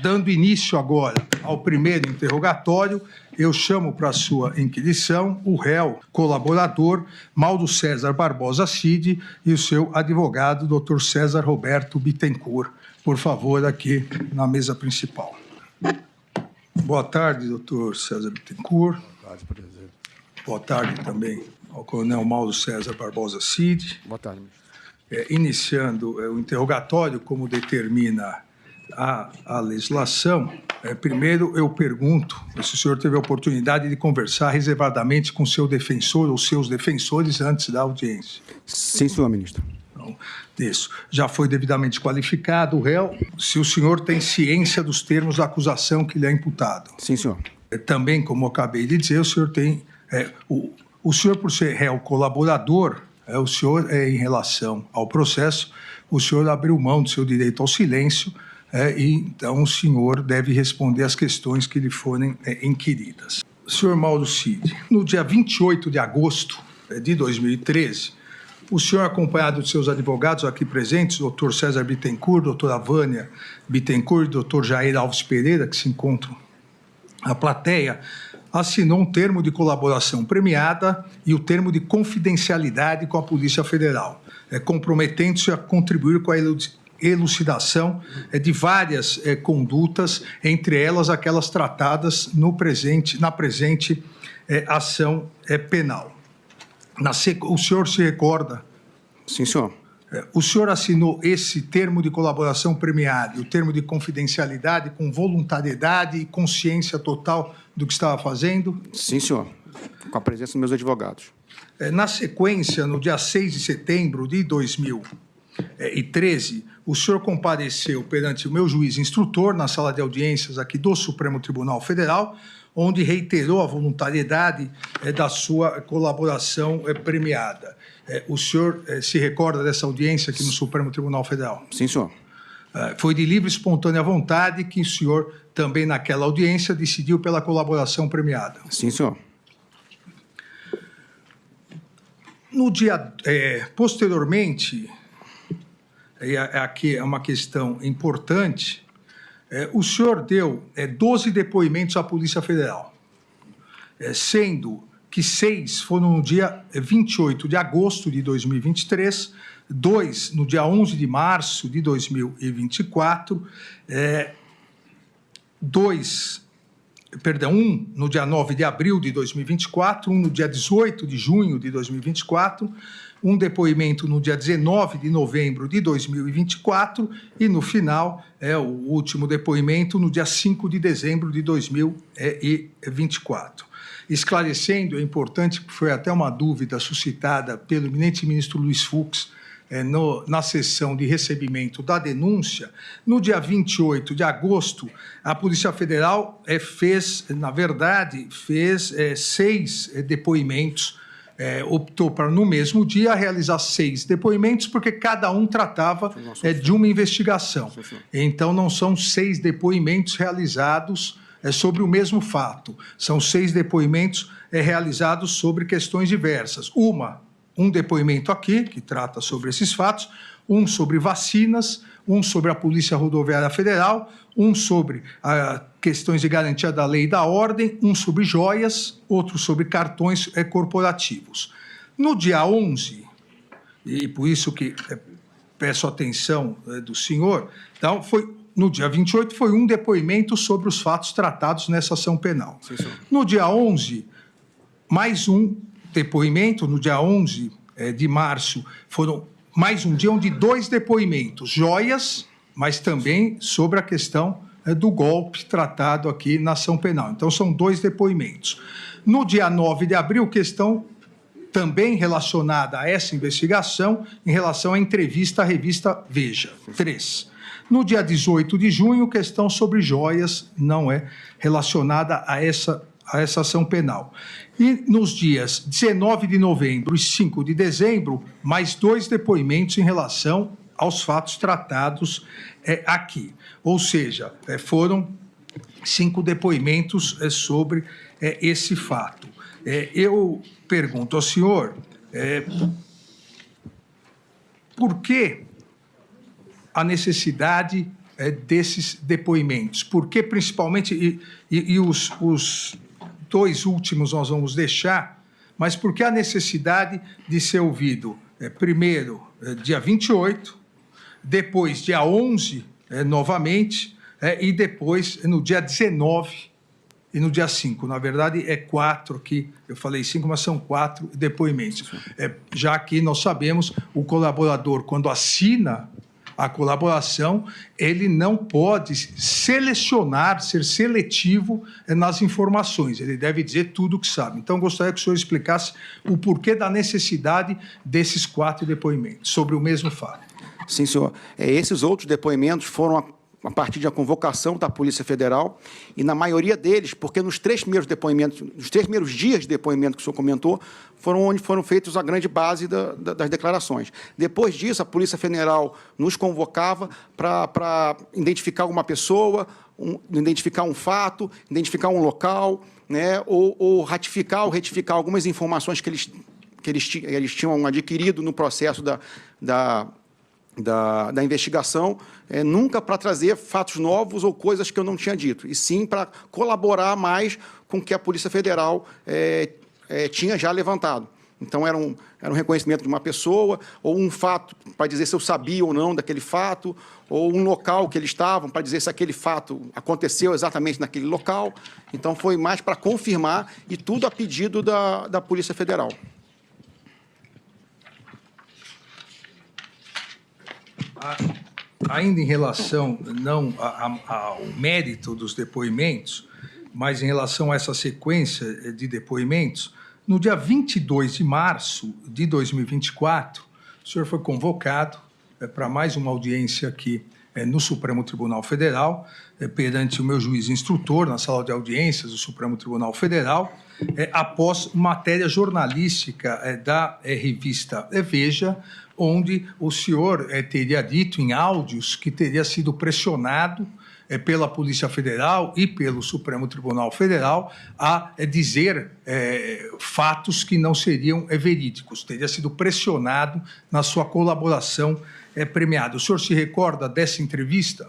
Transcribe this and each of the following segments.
Dando início agora ao primeiro interrogatório, eu chamo para sua inquirição o réu colaborador Mauro César Barbosa Cid e o seu advogado, Dr. César Roberto Bittencourt. Por favor, aqui na mesa principal. Boa tarde, Dr. César Bittencourt. Boa tarde, presidente. Boa tarde também ao coronel Mauro César Barbosa Cid. Boa tarde, ministro. Iniciando o interrogatório, como determina a legislação, primeiro eu pergunto se o senhor teve a oportunidade de conversar reservadamente com seu defensor ou seus defensores antes da audiência. Sim, senhor ministro. Então, isso. Já foi devidamente qualificado o réu, se o senhor tem ciência dos termos da acusação que lhe é imputado. Sim, senhor. Também, como eu acabei de dizer, o senhor tem... o senhor, por ser réu colaborador, o senhor, em relação ao processo, o senhor abriu mão do seu direito ao silêncio, e então o senhor deve responder às questões que lhe forem inquiridas. Senhor Mauro Cid, no dia 28 de agosto de 2013, o senhor, acompanhado de seus advogados aqui presentes, doutor César Bittencourt, doutora Vânia Bittencourt e doutor Jair Alves Pereira, que se encontram na plateia, assinou um termo de colaboração premiada e o termo de confidencialidade com a Polícia Federal, comprometendo-se a contribuir com a elucidação de várias condutas, entre elas aquelas tratadas na presente ação penal. O senhor se recorda? Sim, senhor. O senhor assinou esse termo de colaboração premiada e o termo de confidencialidade com voluntariedade e consciência total do que estava fazendo? Sim, senhor. Com a presença dos meus advogados. Na sequência, no dia 6 de setembro de 2013, o senhor compareceu perante o meu juiz instrutor na sala de audiências aqui do Supremo Tribunal Federal, onde reiterou a voluntariedade da sua colaboração premiada. O senhor se recorda dessa audiência aqui no Supremo Tribunal Federal? Sim, senhor. Foi de livre e espontânea vontade que o senhor, também naquela audiência, decidiu pela colaboração premiada? Sim, senhor. No dia posteriormente, aqui é uma questão importante, o senhor deu 12 depoimentos à Polícia Federal, sendo que 6 foram no dia 28 de agosto de 2023, 2 no dia 11 de março de 2024, um no dia 9 de abril de 2024, um no dia 18 de junho de 2024, um depoimento no dia 19 de novembro de 2024 e, no final, o último depoimento no dia 5 de dezembro de 2024. Esclarecendo, é importante, que foi até uma dúvida suscitada pelo eminente ministro Luiz Fux na sessão de recebimento da denúncia, no dia 28 de agosto, a Polícia Federal fez 6 depoimentos, optou para, no mesmo dia, realizar 6 depoimentos, porque cada um tratava de uma investigação. Então, não são 6 depoimentos realizados sobre o mesmo fato. São 6 depoimentos realizados sobre questões diversas. Um depoimento aqui, que trata sobre esses fatos, um sobre vacinas, um sobre a Polícia Rodoviária Federal, um sobre questões de garantia da lei e da ordem, um sobre joias, outro sobre cartões corporativos. No dia 11, e por isso que peço atenção do senhor, então, no dia 28 foi um depoimento sobre os fatos tratados nessa ação penal. Sim, senhor. No dia 11, mais um depoimento, no dia 11 de março, foram mais um dia onde 2 depoimentos, joias, mas também sobre a questão do golpe tratado aqui na ação penal. Então, são 2 depoimentos. No dia 9 de abril, questão também relacionada a essa investigação, em relação à entrevista à revista Veja, 3. No dia 18 de junho, questão sobre joias, não é relacionada a essa ação penal. E nos dias 19 de novembro e 5 de dezembro, mais 2 depoimentos em relação aos fatos tratados aqui. Ou seja, foram 5 depoimentos sobre esse fato. Eu pergunto ao senhor por que a necessidade desses depoimentos. Porque, principalmente, os dois últimos nós vamos deixar, mas porque a necessidade de ser ouvido, primeiro, dia 28, depois, dia 11, novamente, e depois, no dia 19 e no dia 5. Na verdade, é 4 aqui, eu falei 5, mas são 4 depoimentos. Já que nós sabemos, o colaborador, quando assina a colaboração, ele não pode selecionar, ser seletivo nas informações. Ele deve dizer tudo o que sabe. Então, gostaria que o senhor explicasse o porquê da necessidade desses 4 depoimentos sobre o mesmo fato. Sim, senhor. Esses outros depoimentos foram a partir da convocação da Polícia Federal, e na maioria deles, porque nos 3 primeiros depoimentos, nos 3 primeiros dias de depoimento que o senhor comentou, foram onde foram feitos a grande base das declarações. Depois disso, a Polícia Federal nos convocava para identificar uma pessoa, identificar um fato, identificar um local, né, ou ratificar ou retificar algumas informações que eles tinham adquirido no processo da investigação, nunca para trazer fatos novos ou coisas que eu não tinha dito, e sim para colaborar mais com o que a Polícia Federal tinha já levantado. Então, era um reconhecimento de uma pessoa, ou um fato para dizer se eu sabia ou não daquele fato, ou um local que eles estavam para dizer se aquele fato aconteceu exatamente naquele local. Então, foi mais para confirmar, e tudo a pedido da Polícia Federal. Ainda em relação, não ao mérito dos depoimentos, mas em relação a essa sequência de depoimentos, no dia 22 de março de 2024, o senhor foi convocado para mais uma audiência aqui no Supremo Tribunal Federal, perante o meu juiz instrutor, na sala de audiências do Supremo Tribunal Federal, após matéria jornalística da revista Veja, onde o senhor teria dito em áudios que teria sido pressionado pela Polícia Federal e pelo Supremo Tribunal Federal a dizer fatos que não seriam verídicos. Teria sido pressionado na sua colaboração premiada. O senhor se recorda dessa entrevista?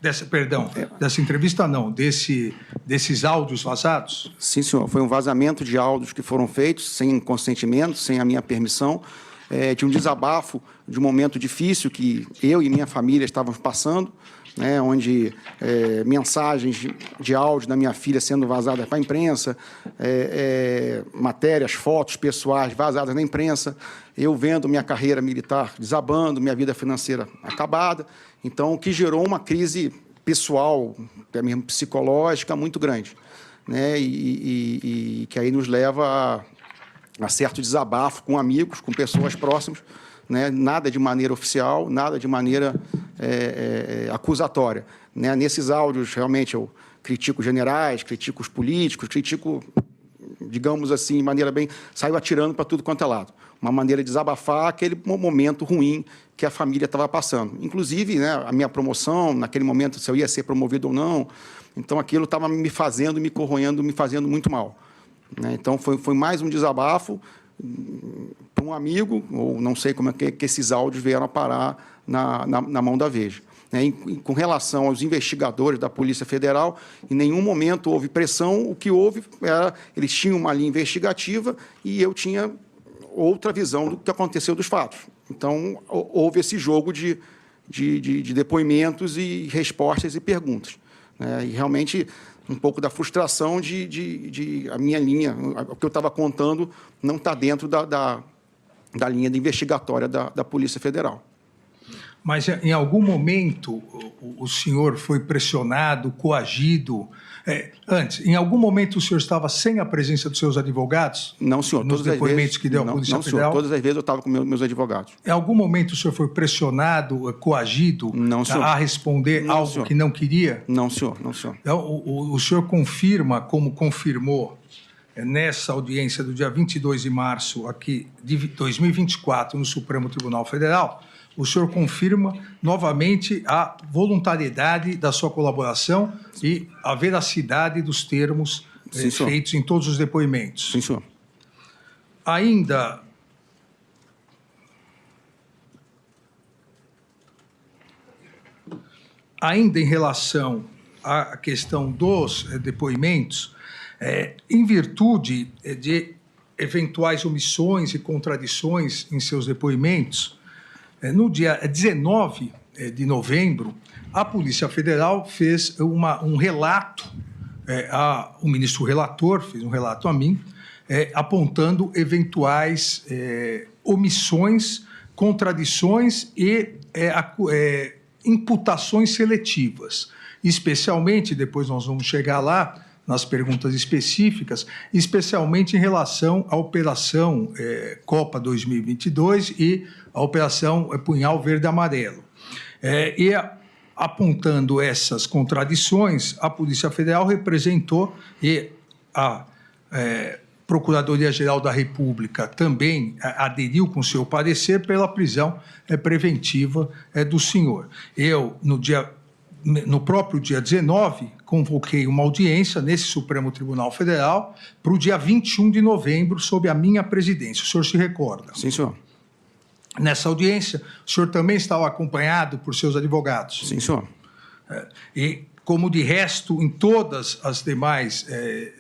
Dessa entrevista não, desses áudios vazados? Sim, senhor. Foi um vazamento de áudios que foram feitos sem consentimento, sem a minha permissão, de um desabafo, de um momento difícil que eu e minha família estávamos passando, né, onde mensagens de áudio da minha filha sendo vazadas para a imprensa, matérias, fotos pessoais vazadas na imprensa, eu vendo minha carreira militar desabando, minha vida financeira acabada, então, o que gerou uma crise pessoal, até mesmo psicológica, muito grande, né, e que aí nos leva a certo desabafo com amigos, com pessoas próximas, né? Nada de maneira oficial, nada de maneira acusatória, né? Nesses áudios, realmente, eu critico generais, critico os políticos, critico, digamos assim, de maneira bem... Saio atirando para tudo quanto é lado. Uma maneira de desabafar aquele momento ruim que a família estava passando. Inclusive, né, a minha promoção, naquele momento, se eu ia ser promovido ou não. Então, aquilo estava me fazendo, me corroendo, me fazendo muito mal. Então, foi mais um desabafo para um amigo, ou não sei como é que esses áudios vieram a parar na mão da Veja. Com relação aos investigadores da Polícia Federal, em nenhum momento houve pressão, o que houve era, eles tinham uma linha investigativa e eu tinha outra visão do que aconteceu dos fatos. Então, houve esse jogo de depoimentos e respostas e perguntas. E, realmente, um pouco da frustração de a minha linha, o que eu estava contando, não está dentro da linha investigatória da Polícia Federal. Mas, em algum momento, o senhor foi pressionado, coagido? Antes, em algum momento o senhor estava sem a presença dos seus advogados? Não, senhor. Nos depoimentos que deu a Polícia Federal? Não, senhor. Todas as vezes eu estava com meus advogados. Em algum momento o senhor foi pressionado, coagido a responder algo que não queria? Não, senhor. Não, senhor. Então, o senhor confirma, como confirmou nessa audiência do dia 22 de março aqui de 2024 no Supremo Tribunal Federal, o senhor confirma novamente a voluntariedade da sua colaboração e a veracidade dos termos feitos em todos os depoimentos. Sim, senhor. Ainda ainda em relação à questão dos depoimentos, em virtude de eventuais omissões e contradições em seus depoimentos, no dia 19 de novembro, a Polícia Federal fez um relato, o ministro relator fez um relato a mim, apontando eventuais omissões, contradições e imputações seletivas. Especialmente, depois nós vamos chegar lá, nas perguntas específicas, especialmente em relação à Operação Copa 2022 e a Operação Punhal Verde e Amarelo. E apontando essas contradições, a Polícia Federal representou e a Procuradoria-Geral da República também aderiu com seu parecer pela prisão preventiva do senhor. Eu, no próprio dia 19, convoquei uma audiência nesse Supremo Tribunal Federal para o dia 21 de novembro, sob a minha presidência. O senhor se recorda? Sim, senhor. Nessa audiência, o senhor também estava acompanhado por seus advogados? Sim, senhor. E, como de resto, em todas as demais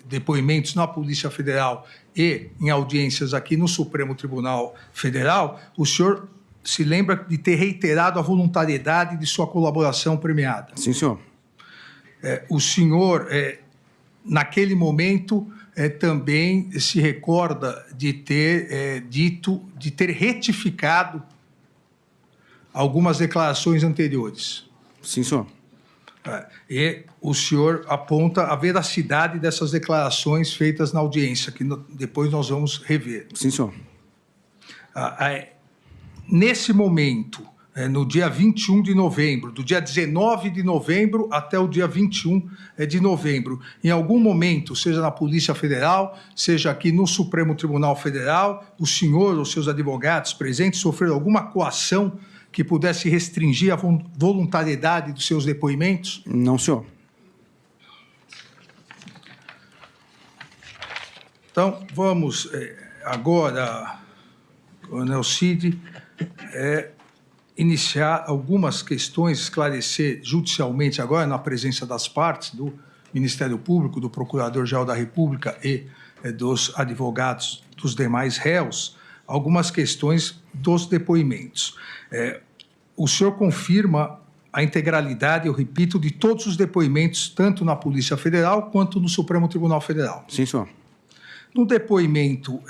depoimentos na Polícia Federal e em audiências aqui no Supremo Tribunal Federal, o senhor se lembra de ter reiterado a voluntariedade de sua colaboração premiada? Sim, senhor. O senhor, naquele momento, também se recorda de ter de ter retificado algumas declarações anteriores? Sim, senhor. E o senhor aponta a veracidade dessas declarações feitas na audiência, que depois nós vamos rever. Sim, senhor. Nesse momento, no dia 21 de novembro, do dia 19 de novembro até o dia 21 de novembro, em algum momento, seja na Polícia Federal, seja aqui no Supremo Tribunal Federal, o senhor ou seus advogados presentes sofreram alguma coação que pudesse restringir a voluntariedade dos seus depoimentos? Não, senhor. Então, vamos agora, Coronel Cid, iniciar algumas questões, esclarecer judicialmente agora, na presença das partes, do Ministério Público, do Procurador-Geral da República e dos advogados dos demais réus, algumas questões dos depoimentos. O senhor confirma a integralidade, eu repito, de todos os depoimentos, tanto na Polícia Federal quanto no Supremo Tribunal Federal? Sim, senhor. No depoimento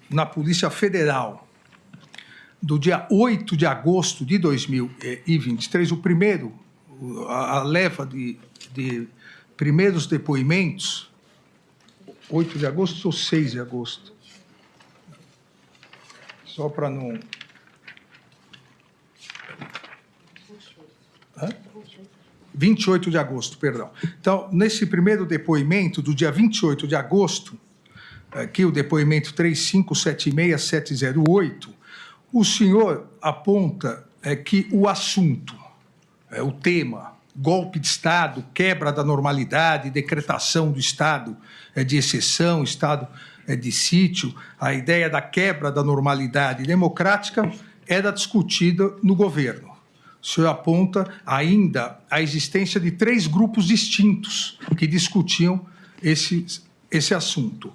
na Polícia Federal, do dia 8 de agosto de 2023, a leva de primeiros depoimentos, 8 de agosto ou 6 de agosto? Só para não... 28 de agosto, perdão. Então, nesse primeiro depoimento, do dia 28 de agosto, aqui o depoimento 3576708, o senhor aponta que o assunto, o tema, golpe de Estado, quebra da normalidade, decretação do estado de exceção, estado de sítio, a ideia da quebra da normalidade democrática era discutida no governo. O senhor aponta ainda a existência de 3 grupos distintos que discutiam esse assunto.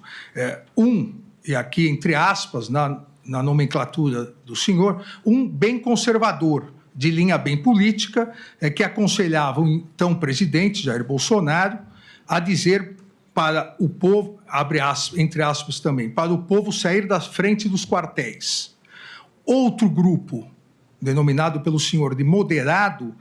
E aqui, entre aspas, na nomenclatura do senhor, um bem conservador, de linha bem política, que aconselhava o então presidente Jair Bolsonaro a dizer para o povo, abre aspas, entre aspas também, para o povo sair da frente dos quartéis. Outro grupo, denominado pelo senhor de moderado,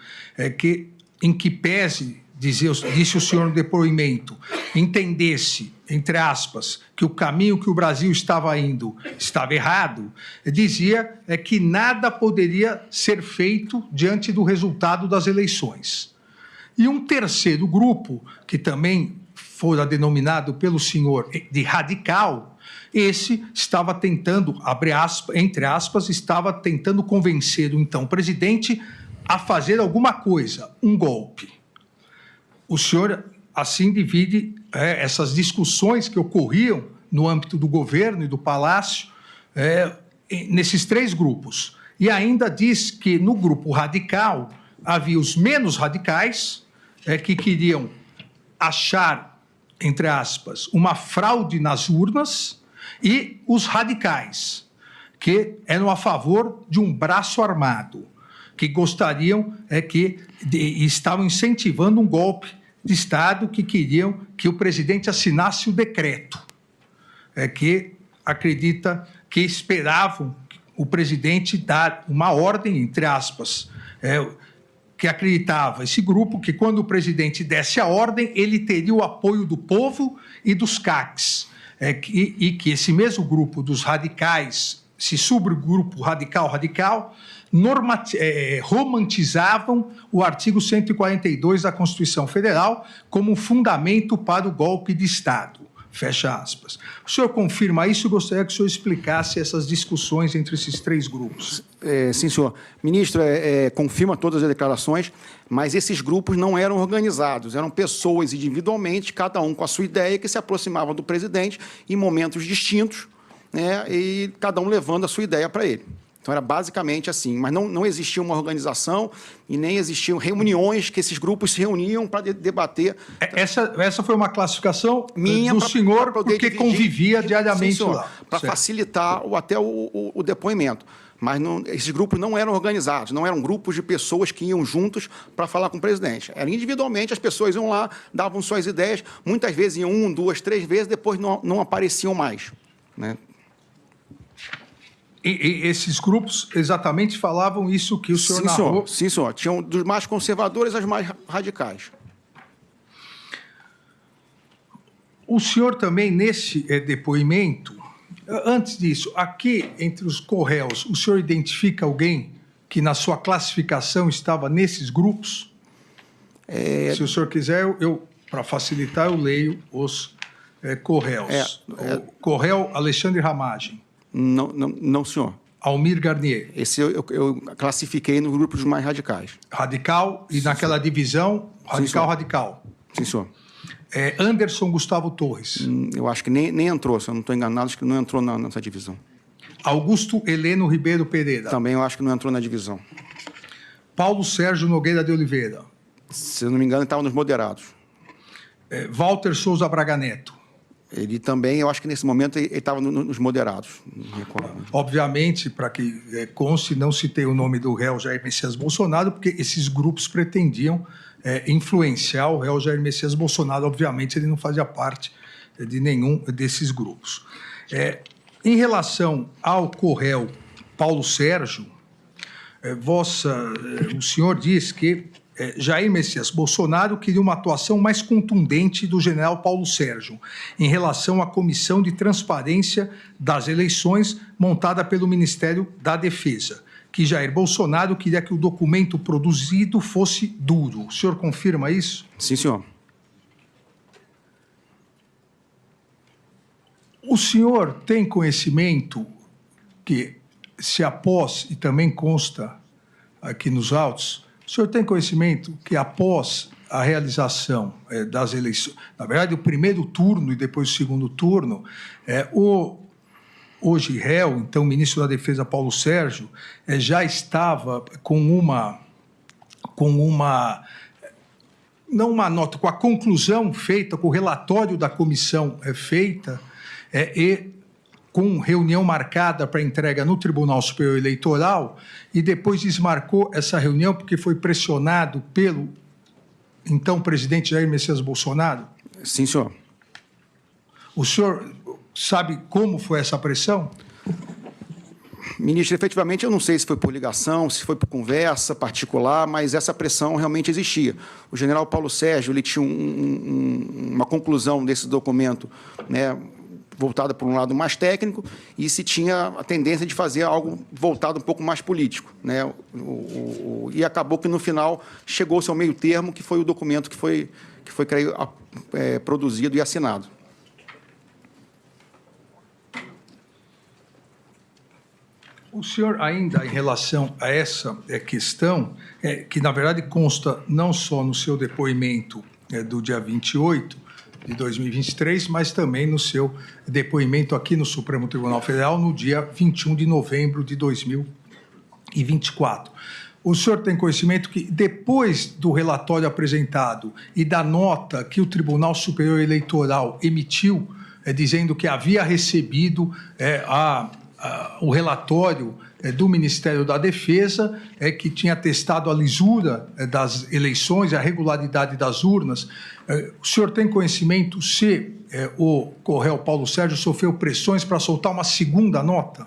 em que pese, disse o senhor no depoimento, entendesse, entre aspas, que o caminho que o Brasil estava indo estava errado, dizia que nada poderia ser feito diante do resultado das eleições. E um terceiro grupo, que também fora denominado pelo senhor de radical, esse estava tentando, entre aspas, estava tentando convencer o então presidente a fazer alguma coisa, um golpe. O senhor, assim, divide essas discussões que ocorriam no âmbito do governo e do Palácio nesses 3 grupos. E ainda diz que no grupo radical havia os menos radicais, que queriam achar, entre aspas, uma fraude nas urnas, e os radicais, que eram a favor de um braço armado, que gostariam, estavam incentivando um golpe de Estado, que queriam que o presidente assinasse o decreto, que acredita que esperavam o presidente dar uma ordem, entre aspas, que acreditava esse grupo que quando o presidente desse a ordem, ele teria o apoio do povo e dos CACs, e que esse mesmo grupo dos radicais, esse subgrupo radical, romantizavam o artigo 142 da Constituição Federal como um fundamento para o golpe de Estado. Fecha aspas. O senhor confirma isso? Eu gostaria que o senhor explicasse essas discussões entre esses três grupos. Sim, senhor. Ministro, confirma todas as declarações, mas esses grupos não eram organizados, eram pessoas individualmente, cada um com a sua ideia, que se aproximavam do presidente em momentos distintos, né, e cada um levando a sua ideia para ele. Então, era basicamente assim, mas não existia uma organização e nem existiam reuniões que esses grupos se reuniam para debater. Essa foi uma classificação minha do senhor, porque dividir, convivia diariamente, sim, lá. Para facilitar até o depoimento. Mas esses grupos não eram organizados, não eram grupos de pessoas que iam juntos para falar com o presidente. Era individualmente, as pessoas iam lá, davam suas ideias, muitas vezes iam 1, 2, 3 vezes, depois não apareciam mais, né? E esses grupos exatamente falavam isso que o senhor narrou? Sim, senhor. Tinham dos mais conservadores aos mais radicais. O senhor também, nesse depoimento, antes disso, aqui entre os corréus, o senhor identifica alguém que na sua classificação estava nesses grupos? Se o senhor quiser, para facilitar, eu leio os corréus. O corréu Alexandre Ramagem. Não, senhor. Almir Garnier. Esse eu classifiquei no grupo dos mais radicais. Radical, e naquela divisão, radical. Sim, senhor. Anderson Gustavo Torres. Eu acho que nem entrou, se eu não estou enganado, acho que não entrou nessa divisão. Augusto Heleno Ribeiro Pereira. Também eu acho que não entrou na divisão. Paulo Sérgio Nogueira de Oliveira. Se eu não me engano, ele estava nos moderados. Walter Souza Braga Neto. Ele também, eu acho que nesse momento ele estava nos moderados. Não recordo. Obviamente, para que conste, não citei o nome do réu Jair Messias Bolsonaro, porque esses grupos pretendiam influenciar o réu Jair Messias Bolsonaro. Obviamente, ele não fazia parte de nenhum desses grupos. Em relação ao corréu Paulo Sérgio, o senhor diz que Jair Messias Bolsonaro queria uma atuação mais contundente do general Paulo Sérgio em relação à Comissão de Transparência das Eleições montada pelo Ministério da Defesa, que Jair Bolsonaro queria que o documento produzido fosse duro. O senhor confirma isso? Sim, senhor. O senhor tem conhecimento que, se após, e também consta aqui nos autos, o senhor tem conhecimento que após a realização das eleições, na verdade, o primeiro turno e depois o segundo turno, hoje réu, então ministro da Defesa Paulo Sérgio, já estava com a conclusão feita, com o relatório da comissão feita, e com reunião marcada para entrega no Tribunal Superior Eleitoral, e depois desmarcou essa reunião porque foi pressionado pelo então presidente Jair Messias Bolsonaro? Sim, senhor. O senhor sabe como foi essa pressão? Ministro, efetivamente, eu não sei se foi por ligação, se foi por conversa particular, mas essa pressão realmente existia. O general Paulo Sérgio, ele tinha uma conclusão desse documento, né, voltada por um lado mais técnico, e se tinha a tendência de fazer algo voltado um pouco mais político, né? E acabou que, no final, chegou-se ao meio termo, que foi o documento que foi creio, produzido e assinado. O senhor, ainda em relação a essa questão, que, na verdade, consta não só no seu depoimento do dia 28 de 2023, mas também no seu depoimento aqui no Supremo Tribunal Federal no dia 21 de novembro de 2024. o senhor tem conhecimento que, depois do relatório apresentado e da nota que o Tribunal Superior Eleitoral emitiu, dizendo que havia recebido o relatório do Ministério da Defesa, que tinha testado a lisura das eleições, a regularidade das urnas, o senhor tem conhecimento se o Correio Paulo Sérgio sofreu pressões para soltar uma segunda nota?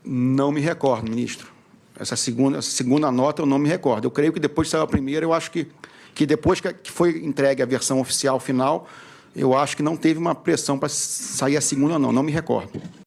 Não me recordo, ministro. Essa segunda nota eu não me recordo. Eu creio que depois que saiu a primeira, eu acho que depois que foi entregue a versão oficial final, eu acho que não teve uma pressão para sair a segunda, não me recordo.